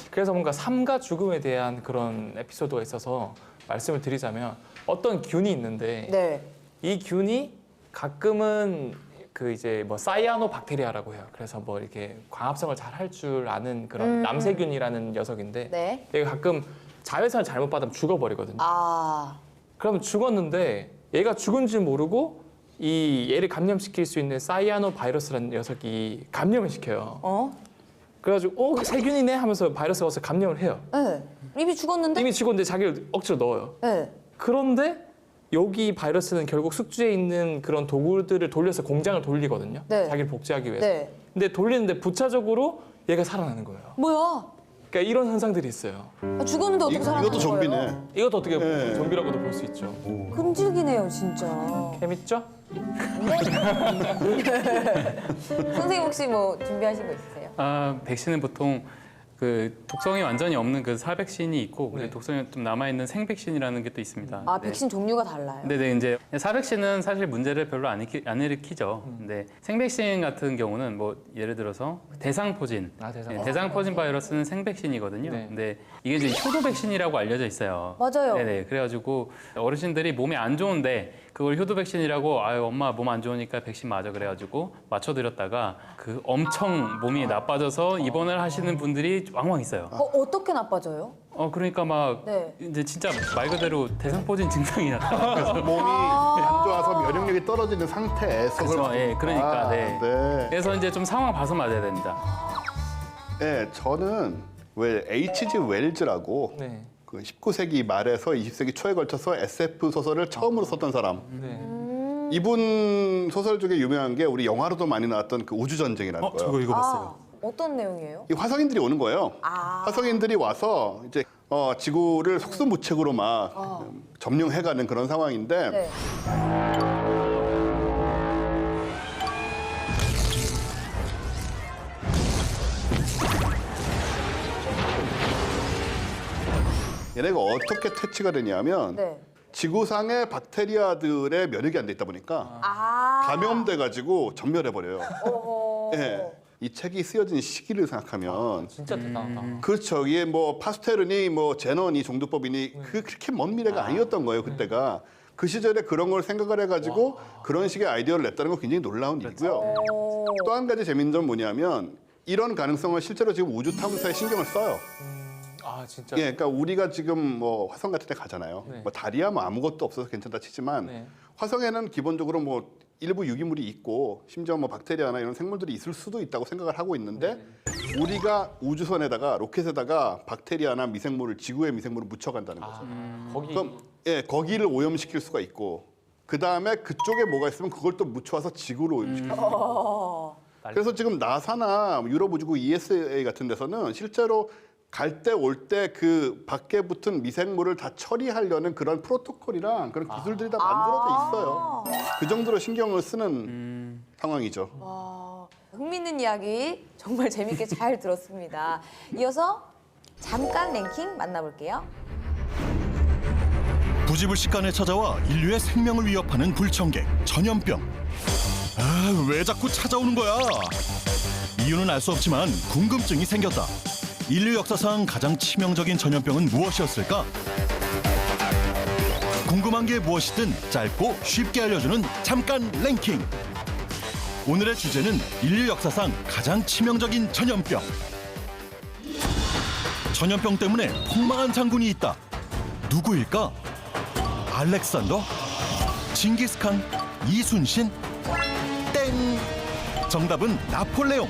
그래서 뭔가 삶과 죽음에 대한 그런 에피소드가 있어서 말씀을 드리자면 어떤 균이 있는데 네. 이 균이 가끔은 그 이제 뭐 사이아노박테리아라고 해요. 그래서 뭐 이렇게 광합성을 잘 할 줄 아는 그런 남세균이라는 녀석인데 네. 얘가 가끔 자외선을 잘못 받으면 죽어버리거든요. 그러면 죽었는데 얘가 죽은 줄 모르고 이 얘를 감염시킬 수 있는 사이아노 바이러스라는 녀석이 감염을 시켜요. 그래가지고 세균이네 하면서 바이러스가 와서 감염을 해요. 네. 이미 죽었는데? 이미 죽었는데 자기를 억지로 넣어요. 네. 그런데 여기 바이러스는 결국 숙주에 있는 그런 도구들을 돌려서 공장을 돌리거든요. 네. 자기를 복제하기 위해서. 네. 근데 돌리는데 부차적으로 얘가 살아나는 거예요. 뭐야? 그러니까 이런 현상들이 있어요. 죽었는데 어떻게 살아나는 이것도 거예요? 좀비네. 이것도 어떻게 네. 좀비라고도 볼 수 있죠. 끔찍이네요, 진짜. 재밌죠? 선생님 혹시 뭐 준비하신 거 있으세요? 백신은 보통 그 독성이 완전히 없는 그 사백신이 있고 네. 독성이 좀 남아 있는 생백신이라는 게 또 있습니다. 아, 네. 백신 종류가 달라요? 네네 이제 사백신은 사실 문제를 별로 안 일으키죠. 근데 생백신 같은 경우는 뭐 예를 들어서 대상포진, 대상포진 바이러스는 생백신이거든요. 네. 근데 이게 이제 효도 백신이라고 알려져 있어요. 맞아요. 네네 그래가지고 어르신들이 몸에 안 좋은데 그걸 효도 백신이라고 아유 엄마 몸 안 좋으니까 백신 맞아 그래가지고 맞춰드렸다가 그 엄청 몸이 나빠져서 입원을 하시는 분들이 왕왕 있어요. 어떻게 나빠져요? 그러니까 막 네. 이제 진짜 말 그대로 대상포진 증상이 나타나서 몸이 안 좋아서 면역력이 떨어지는 상태에서 그렇죠. 예, 그러니까 아, 네. 네. 그래서 이제 좀 상황 봐서 맞아야 됩니다. 네, 저는 왜 H.G. 웰즈라고 네. 그 19세기 말에서 20세기 초에 걸쳐서 SF 소설을 처음으로 썼던 사람. 네. 이분 소설 중에 유명한 게 우리 영화로도 많이 나왔던 그 우주 전쟁이라는 거예요. 읽어봤어요. 어떤 내용이에요? 이 화성인들이 오는 거예요. 아. 화성인들이 와서 이제 지구를 속수무책으로 막 점령해가는 그런 상황인데 네. 얘네가 어떻게 퇴치가 되냐면 네. 지구상의 박테리아들의 면역이 안 돼 있다 보니까 아. 감염돼가지고 전멸해버려요. 어허. 예. 이 책이 쓰여진 시기를 생각하면 진짜 대단하다. 그렇죠. 이게 뭐 파스텔이니 뭐 제너니 종두법이니 그렇게 먼 미래가 아니었던 거예요 그때가. 그 시절에 그런 걸 생각을 해가지고 그런 식의 아이디어를 냈다는 건 굉장히 놀라운 일이고요. 또 한 가지 재밌는 점 뭐냐면 이런 가능성을 실제로 지금 우주 탐사에 신경을 써요. 아 진짜. 예, 그러니까 우리가 지금 뭐 화성 같은 데 가잖아요. 네. 뭐 달이야 뭐 아무것도 없어서 괜찮다 치지만 네. 화성에는 기본적으로 뭐 일부 유기물이 있고 심지어 뭐 박테리아나 이런 생물들이 있을 수도 있다고 생각을 하고 있는데 우리가 우주선에다가 로켓에다가 박테리아나 미생물을 지구의 미생물을 묻혀간다는 거죠. 거기 그럼 예, 거기를 오염시킬 수가 있고 그 다음에 그쪽에 뭐가 있으면 그걸 또 묻혀와서 지구를 오염시킬 수 있고. 그래서 지금 나사나 유럽 우주국 ESA 같은 데서는 실제로 갈 때 올 때 그 밖에 붙은 미생물을 다 처리하려는 그런 프로토콜이랑 그런 기술들이 다 만들어져 있어요. 그 정도로 신경을 쓰는 상황이죠. 와, 흥미있는 이야기 정말 재밌게 잘 들었습니다. 이어서 잠깐 랭킹 만나볼게요. 부지불식간에 찾아와 인류의 생명을 위협하는 불청객 전염병. 아, 왜 자꾸 찾아오는 거야? 이유는 알 수 없지만 궁금증이 생겼다. 인류 역사상 가장 치명적인 전염병은 무엇이었을까? 궁금한 게 무엇이든 짧고 쉽게 알려주는 잠깐 랭킹. 오늘의 주제는 인류 역사상 가장 치명적인 전염병. 전염병 때문에 폭망한 장군이 있다. 누구일까? 알렉산더? 징기스칸? 이순신? 땡! 정답은 나폴레옹.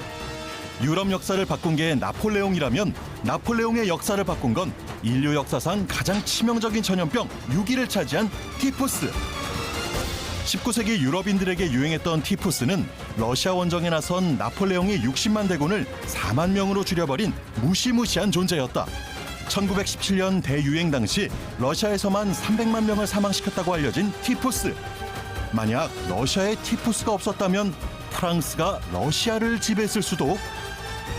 유럽 역사를 바꾼 게 나폴레옹이라면 나폴레옹의 역사를 바꾼 건 인류 역사상 가장 치명적인 전염병 6위를 차지한 티푸스. 19세기 유럽인들에게 유행했던 티푸스는 러시아 원정에 나선 나폴레옹의 60만 대군을 4만 명으로 줄여버린 무시무시한 존재였다. 1917년 대유행 당시 러시아에서만 300만 명을 사망시켰다고 알려진 티푸스. 만약 러시아에 티푸스가 없었다면 프랑스가 러시아를 지배했을 수도.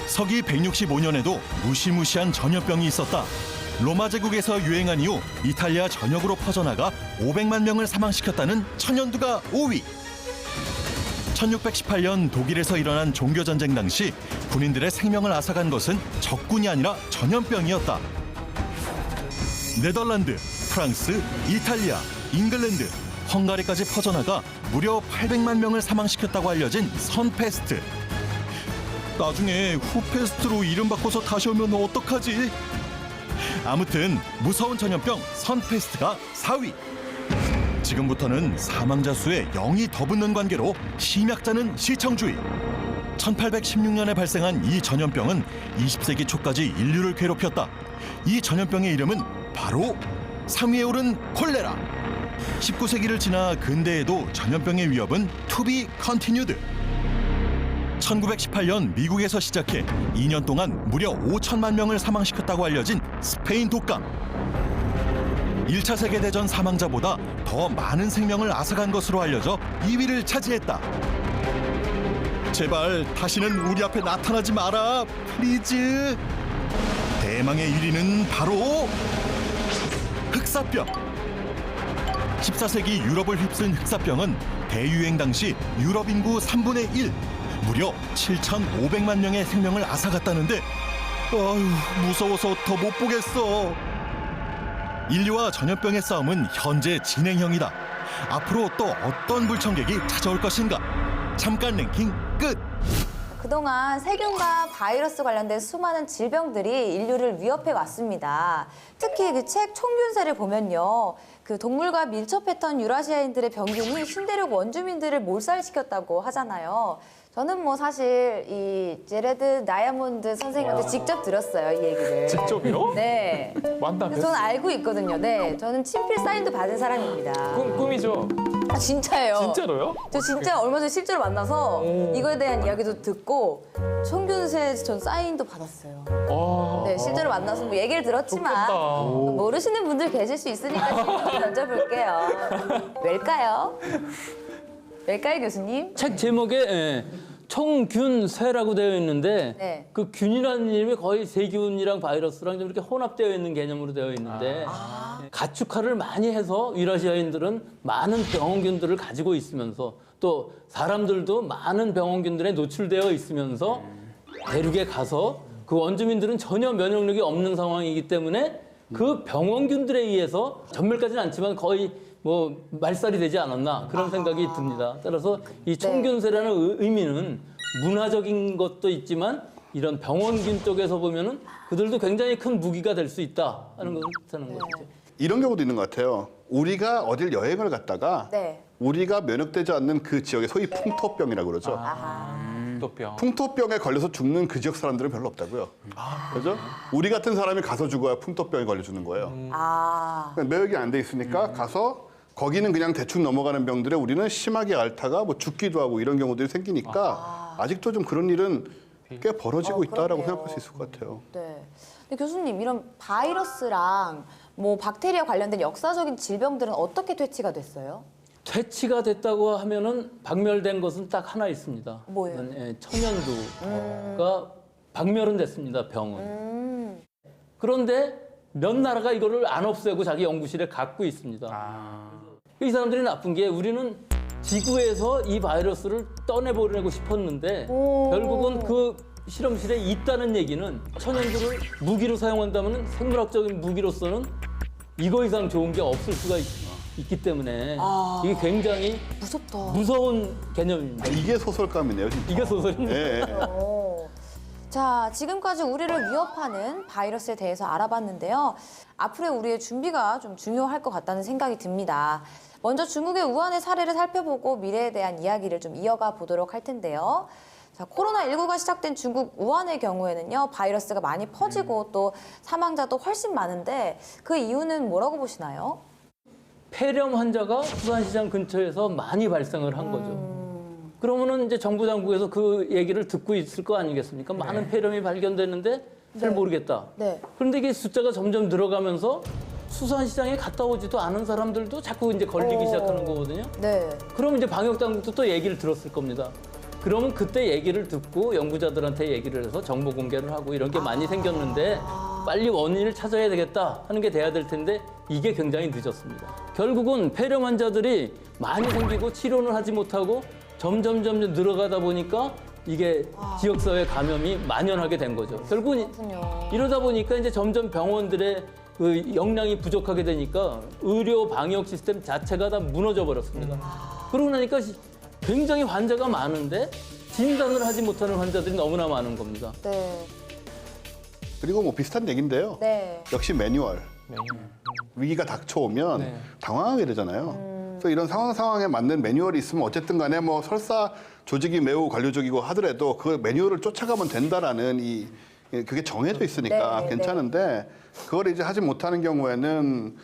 서기 165년에도 무시무시한 전염병이 있었다. 로마 제국에서 유행한 이후 이탈리아 전역으로 퍼져나가 500만 명을 사망시켰다는 천연두가 5위. 1618년 독일에서 일어난 종교전쟁 당시 군인들의 생명을 앗아간 것은 적군이 아니라 전염병이었다. 네덜란드, 프랑스, 이탈리아, 잉글랜드, 헝가리까지 퍼져나가 무려 800만 명을 사망시켰다고 알려진 선페스트. 나중에 후페스트로 이름 바꿔서 다시 오면 어떡하지? 아무튼 무서운 전염병 선페스트가 4위. 지금부터는 사망자 수에 0이 더 붙는 관계로 심약자는 시청주의. 1816년에 발생한 이 전염병은 20세기 초까지 인류를 괴롭혔다. 이 전염병의 이름은 바로 3위에 오른 콜레라. 19세기를 지나 근대에도 전염병의 위협은 to be continued. 1918년 미국에서 시작해 2년 동안 무려 5천만 명을 사망시켰다고 알려진 스페인 독감. 1차 세계대전 사망자보다 더 많은 생명을 앗아간 것으로 알려져 2위를 차지했다. 제발 다시는 우리 앞에 나타나지 마라, 플리즈. 대망의 1위는 바로 흑사병. 14세기 유럽을 휩쓴 흑사병은 대유행 당시 유럽 인구 3분의 1, 무려 7,500만 명의 생명을 앗아갔다는데 아유, 무서워서 더 못 보겠어. 인류와 전염병의 싸움은 현재 진행형이다. 앞으로 또 어떤 불청객이 찾아올 것인가? 잠깐 랭킹 끝! 그동안 세균과 바이러스 관련된 수많은 질병들이 인류를 위협해 왔습니다. 특히 그 책 총균세를 보면요. 그 동물과 밀접했던 유라시아인들의 병균이 신대륙 원주민들을 몰살시켰다고 하잖아요. 저는 뭐 사실 이 제레드 다이아몬드 선생님한테 직접 들었어요, 이 얘기를. 직접이요? 네. 만나면? 그래서 저는 알고 있거든요. 네. 저는 친필 사인도 받은 사람입니다. 꿈이죠. 아, 진짜예요. 진짜로요? 저 진짜 얼마 전에 실제로 만나서 이거에 대한 이야기도 듣고 총균세 전 사인도 받았어요. 네, 실제로 만나서 뭐 얘기를 들었지만 좋겠다. 모르시는 분들 계실 수 있으니까 질문 던져볼게요. 왜일까요? 왜일까요, 교수님? 책 제목에 총균세라고 되어 있는데 네. 그 균이라는 이름이 거의 세균이랑 바이러스랑 좀 이렇게 혼합되어 있는 개념으로 되어 있는데 가축화를 많이 해서 유라시아인들은 많은 병원균들을 가지고 있으면서 또 사람들도 많은 병원균들에 노출되어 있으면서 대륙에 가서 그 원주민들은 전혀 면역력이 없는 상황이기 때문에 그 병원균들에 의해서 전멸까지는 않지만 거의 뭐 말살이 되지 않았나 그런 생각이 듭니다. 따라서 이 총균세라는 의미는 문화적인 것도 있지만 이런 병원균 쪽에서 보면은 그들도 굉장히 큰 무기가 될 수 있다 하는 것이죠. 이런 경우도 있는 것 같아요. 우리가 어딜 여행을 갔다가 네. 우리가 면역되지 않는 그 지역에 소위 풍토병이라고 그러죠. 풍토병. 풍토병에 걸려서 죽는 그 지역 사람들은 별로 없다고요. 그죠? 우리 같은 사람이 가서 죽어야 풍토병에 걸려 죽는 거예요. 그러니까 면역이 안 돼 있으니까 가서 거기는 그냥 대충 넘어가는 병들에 우리는 심하게 앓다가 뭐 죽기도 하고 이런 경우들이 생기니까 아직도 좀 그런 일은 꽤 벌어지고 있다라고 생각할 수 있을 것 같아요. 네. 근데 교수님, 이런 바이러스랑 뭐 박테리아 관련된 역사적인 질병들은 어떻게 퇴치가 됐어요? 퇴치가 됐다고 하면은 박멸된 것은 딱 하나 있습니다. 뭐예요? 천연두가 박멸은 됐습니다. 병은. 그런데 몇 나라가 이거를 안 없애고 자기 연구실에 갖고 있습니다. 이 사람들이 나쁜 게 우리는 지구에서 이 바이러스를 떠내보내고 싶었는데 결국은 그 실험실에 있다는 얘기는 천연두를 무기로 사용한다면 생물학적인 무기로서는 이거 이상 좋은 게 없을 수가 있기 때문에 이게 굉장히 무섭다. 무서운 개념입니다. 이게 소설감이네요, 진짜. 이게 소설입니다. 예. 자, 지금까지 우리를 위협하는 바이러스에 대해서 알아봤는데요. 앞으로의 우리의 준비가 좀 중요할 것 같다는 생각이 듭니다. 먼저 중국의 우한의 사례를 살펴보고 미래에 대한 이야기를 좀 이어가 보도록 할 텐데요. 자, 코로나19가 시작된 중국 우한의 경우에는요, 바이러스가 많이 퍼지고 또 사망자도 훨씬 많은데 그 이유는 뭐라고 보시나요? 폐렴 환자가 수산시장 근처에서 많이 발생을 한 거죠. 그러면은 이제 정부 당국에서 그 얘기를 듣고 있을 거 아니겠습니까? 많은 폐렴이 발견됐는데 잘 모르겠다. 네. 그런데 이게 숫자가 점점 늘어가면서 수산시장에 갔다 오지도 않은 사람들도 자꾸 이제 걸리기 시작하는 거거든요. 네. 그러면 이제 방역 당국도 또 얘기를 들었을 겁니다. 그러면 그때 얘기를 듣고 연구자들한테 얘기를 해서 정보 공개를 하고 이런 게 많이 생겼는데 빨리 원인을 찾아야 되겠다 하는 게 돼야 될 텐데 이게 굉장히 늦었습니다. 결국은 폐렴 환자들이 많이 생기고 치료는 하지 못하고 점점 늘어가다 보니까 이게 지역사회 감염이 만연하게 된 거죠. 결국은 이러다 보니까 이제 점점 병원들의 그 역량이 부족하게 되니까 의료 방역 시스템 자체가 다 무너져 버렸습니다. 그러고 나니까 굉장히 환자가 많은데 진단을 하지 못하는 환자들이 너무나 많은 겁니다. 네. 그리고 뭐 비슷한 얘기인데요. 네. 역시 매뉴얼. 위기가 닥쳐오면 당황하게 되잖아요. 그래서 이런 상황에 맞는 매뉴얼이 있으면 어쨌든 간에 뭐 설사 조직이 매우 관료적이고 하더라도 그 매뉴얼을 쫓아가면 된다라는 그게 정해져 있으니까 괜찮은데 그걸 이제 하지 못하는 경우에는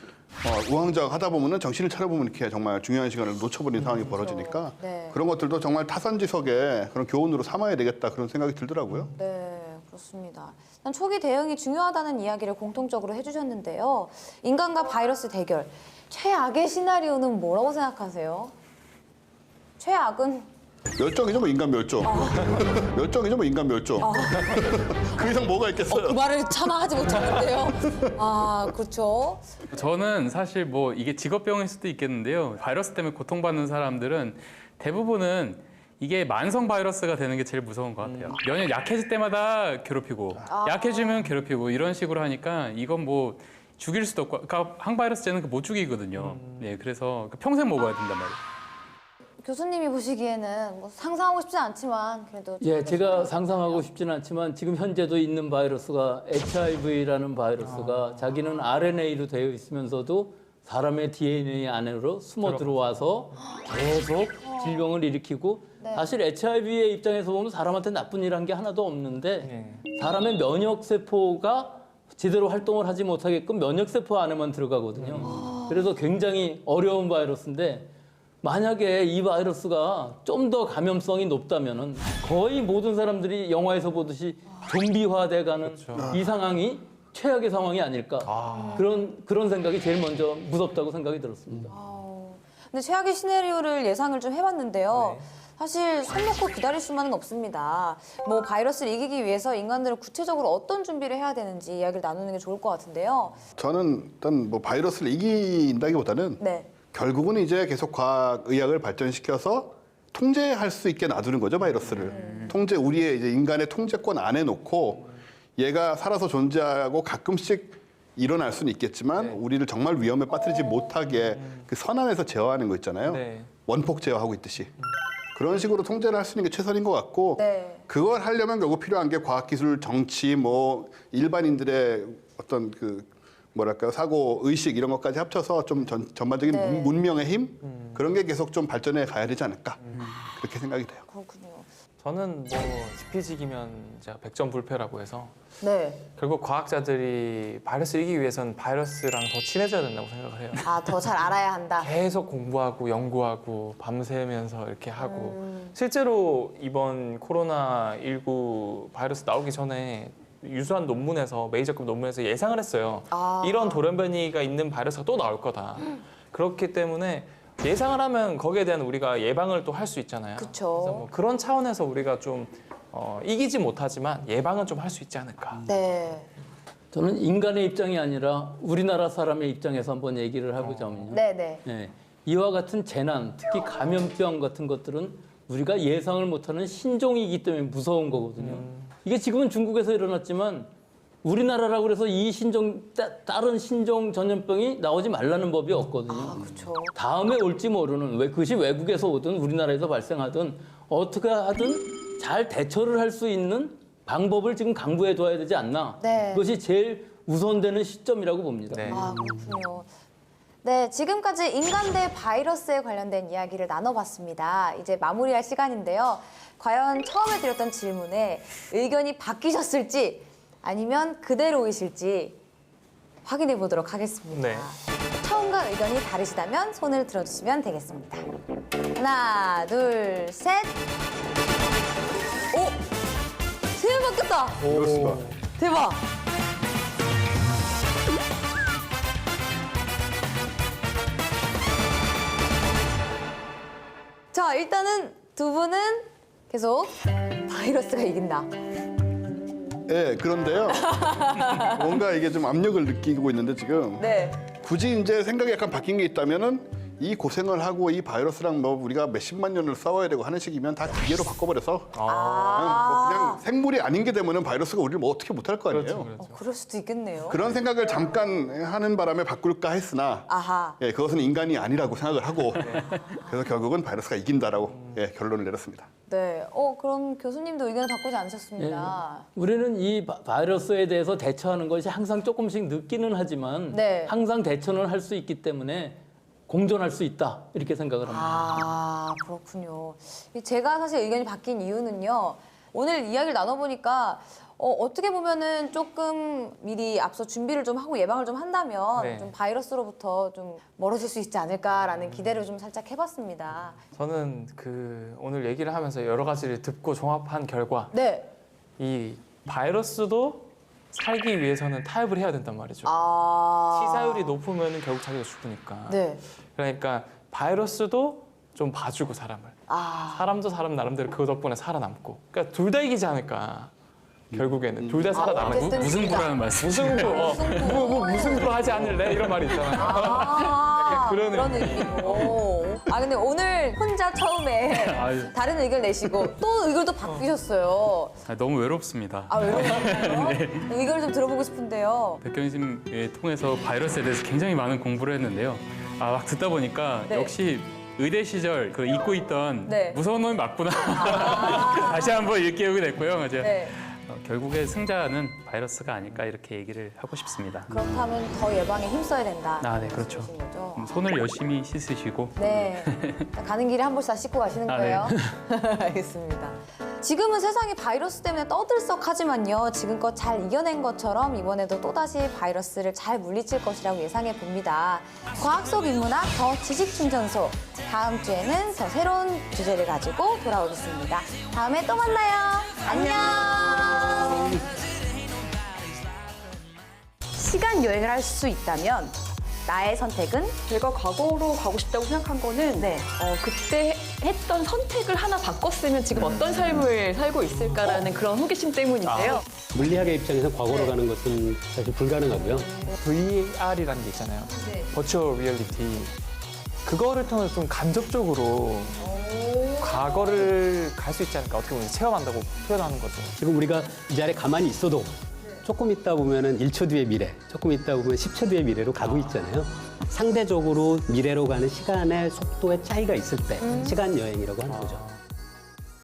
우왕좌왕 하다 보면은 정신을 차려보면 이렇게 정말 중요한 시간을 놓쳐버리는 상황이 벌어지니까 네. 그런 것들도 정말 타산지석의 그런 교훈으로 삼아야 되겠다 그런 생각이 들더라고요. 네, 그렇습니다. 일단 초기 대응이 중요하다는 이야기를 공통적으로 해주셨는데요. 인간과 바이러스 대결. 최악의 시나리오는 뭐라고 생각하세요? 최악은 멸종이죠, 뭐 인간 멸종. 멸종이죠, 뭐 인간 멸종. 그 이상 뭐가 있겠어요? 그 말을 차마 하지 못했는데요. 아, 그렇죠. 저는 사실 뭐 이게 직업병일 수도 있겠는데요. 바이러스 때문에 고통받는 사람들은 대부분은 이게 만성 바이러스가 되는 게 제일 무서운 것 같아요. 면역 약해질 때마다 괴롭히고 약해지면 괴롭히고 이런 식으로 하니까 이건 뭐 죽일 수도 없고 그러니까 항바이러스제는 못 죽이거든요. 네, 그래서 평생 먹어야 된단 말이에요. 교수님이 보시기에는 뭐 상상하고 싶진 않지만 그래도 예, 제가 상상하고 싶지는 않지만 지금 현재도 있는 바이러스가 HIV라는 바이러스가 자기는 RNA로 되어 있으면서도 사람의 DNA 안으로 숨어 들어와서 계속 질병을 일으키고 사실 HIV의 입장에서 보면 사람한테 나쁜 일 한 게 하나도 없는데 사람의 면역세포가 제대로 활동을 하지 못하게끔 면역세포 안에만 들어가거든요. 그래서 굉장히 어려운 바이러스인데 만약에 이 바이러스가 좀 더 감염성이 높다면은 거의 모든 사람들이 영화에서 보듯이 좀비화돼가는 이 상황이 최악의 상황이 아닐까 그런 생각이 제일 먼저 무섭다고 생각이 들었습니다. 근데 최악의 시나리오를 예상을 좀 해봤는데요. 사실 손 놓고 기다릴 수만은 없습니다. 뭐 바이러스를 이기기 위해서 인간들은 구체적으로 어떤 준비를 해야 되는지 이야기를 나누는 게 좋을 것 같은데요. 저는 일단 뭐 바이러스를 이긴다기보다는 네. 결국은 이제 계속 과학 의학을 발전시켜서 통제할 수 있게 놔두는 거죠, 바이러스를. 우리의 이제 인간의 통제권 안에 놓고 얘가 살아서 존재하고 가끔씩 일어날 수는 있겠지만 우리를 정말 위험에 빠뜨리지 못하게 그 선 안에서 제어하는 거 있잖아요. 원폭 제어하고 있듯이. 그런 식으로 통제를 할 수 있는 게 최선인 것 같고 그걸 하려면 결국 필요한 게 과학기술, 정치, 뭐 일반인들의 어떤 그 뭐랄까요, 사고 의식 이런 것까지 합쳐서 좀 전반적인 문명의 힘 그런 게 계속 좀 발전해 가야 되지 않을까 그렇게 생각이 돼요. 그렇군요. 저는 뭐 지피지기면 제가 백전불패라고 해서 네. 결국 과학자들이 바이러스 이기기 위해서는 바이러스랑 더 친해져야 된다고 생각을 해요. 아, 더 잘 알아야 한다. 계속 공부하고 연구하고 밤새면서 이렇게 하고 실제로 이번 코로나19 바이러스 나오기 전에 유수한 논문에서 메이저급 논문에서 예상을 했어요. 이런 돌연변이가 있는 바이러스가 또 나올 거다. 그렇기 때문에 예상을 하면 거기에 대한 우리가 예방을 또 할 수 있잖아요. 그쵸. 그래서 뭐 그런 차원에서 우리가 좀 이기지 못하지만 예방은 좀 할 수 있지 않을까. 네. 저는 인간의 입장이 아니라 우리나라 사람의 입장에서 한번 얘기를 해보자면요. 네네. 네, 이와 같은 재난, 특히 감염병 같은 것들은 우리가 예상을 못하는 신종이기 때문에 무서운 거거든요. 이게 지금은 중국에서 일어났지만 우리나라라고 그래서 이 다른 신종 전염병이 나오지 말라는 법이 없거든요. 그렇죠. 다음에 올지 모르는 그것이 외국에서 오든 우리나라에서 발생하든 어떻게 하든 잘 대처를 할 수 있는 방법을 지금 강구해 둬야 되지 않나. 네. 그것이 제일 우선되는 시점이라고 봅니다. 네. 아, 그렇군요. 네, 지금까지 인간 대 바이러스에 관련된 이야기를 나눠봤습니다. 이제 마무리할 시간인데요. 과연 처음에 드렸던 질문에 의견이 바뀌셨을지 아니면 그대로이실지 확인해 보도록 하겠습니다. 네. 처음과 의견이 다르시다면 손을 들어주시면 되겠습니다. 하나, 둘, 셋. 오! 세 명 바뀌었다! 그렇습니다. 대박! 자, 일단은 두 분은 계속 바이러스가 이긴다. 네, 그런데요. 뭔가 이게 좀 압력을 느끼고 있는데 지금 네. 굳이 이제 생각이 약간 바뀐 게 있다면은 이 고생을 하고 이 바이러스랑 뭐 우리가 몇십만 년을 싸워야 되고 하는 식이면 다 기계로 바꿔버려서 그냥 생물이 아닌 게 되면은 바이러스가 우리를 뭐 어떻게 못할 거 아니에요. 그럴 수도 있겠네요. 그런 생각을 잠깐 하는 바람에 바꿀까 했으나 아하. 예, 그것은 인간이 아니라고 생각을 하고 그래서 결국은 바이러스가 이긴다라고 결론을 내렸습니다. 네. 그럼 교수님도 의견을 바꾸지 않으셨습니다. 우리는 이 바이러스에 대해서 대처하는 것이 항상 조금씩 늦기는 하지만 네. 항상 대처는 할 수 있기 때문에 공존할 수 있다 이렇게 생각을 합니다. 아, 그렇군요. 제가 사실 의견이 바뀐 이유는요. 오늘 이야기를 나눠보니까 어떻게 보면은 조금 미리 앞서 준비를 좀 하고 예방을 좀 한다면 네. 좀 바이러스로부터 좀 멀어질 수 있지 않을까라는 기대를 좀 살짝 해봤습니다. 저는 오늘 얘기를 하면서 여러 가지를 듣고 종합한 결과 네. 이 바이러스도 살기 위해서는 타협을 해야 된단 말이죠. 아. 치사율이 높으면 결국 자기가 죽으니까. 네. 그러니까 바이러스도 좀 봐주고 사람을. 아. 사람도 사람 나름대로 그 덕분에 살아남고. 그러니까 둘 다 이기지 않을까. 결국에는 둘 다 살아남을. 어쨌든 무승부라는 말씀. 무승부. 무승부 하지 않을래? 이런 말이 있잖아요. 아, 그런 그런 의미로. 아 근데 오늘 혼자 처음에 아유. 다른 의견 내시고 또 의견도 바뀌셨어요. 너무 외롭습니다. 아 외로우세요? 의견을 좀 들어보고 싶은데요. 백경심을 통해서 바이러스에 대해서 굉장히 많은 공부를 했는데요. 막 듣다 보니까 네. 역시 의대 시절 그 잊고 있던 네. 무서운 놈이 맞구나. 다시 한번 일깨우게 됐고요. 맞아요. 네. 결국에 승자는 바이러스가 아닐까 이렇게 얘기를 하고 싶습니다. 그렇다면 더 예방에 힘써야 된다. 네, 그렇죠. 말씀이신 거죠? 손을 열심히 씻으시고 네. 가는 길에 한 번씩 다 씻고 가시는 네. 거예요? 알겠습니다. 지금은 세상이 바이러스 때문에 떠들썩하지만요. 지금껏 잘 이겨낸 것처럼 이번에도 또다시 바이러스를 잘 물리칠 것이라고 예상해 봅니다. 과학 속 인문학 더 지식 충전소. 다음 주에는 더 새로운 주제를 가지고 돌아오겠습니다. 다음에 또 만나요. 안녕. 시간 여행을 할 수 있다면 나의 선택은? 제가 과거로 가고 싶다고 생각한 거는 그때 했던 선택을 하나 바꿨으면 지금 어떤 삶을 살고 있을까라는 그런 호기심 때문인데요. 물리학의 입장에서 과거로 가는 것은 사실 불가능하고요. VR이라는 게 있잖아요. 버추얼 리얼리티. 그거를 통해서 좀 간접적으로 과거를 갈 수 있지 않을까. 어떻게 보면 체험한다고 표현하는 거죠. 지금 우리가 이 자리에 가만히 있어도 조금 있다 보면은 1초 뒤의 미래, 조금 있다 보면 10초 뒤의 미래로 가고 있잖아요. 상대적으로 미래로 가는 시간의 속도의 차이가 있을 때 시간 여행이라고 하는 거죠.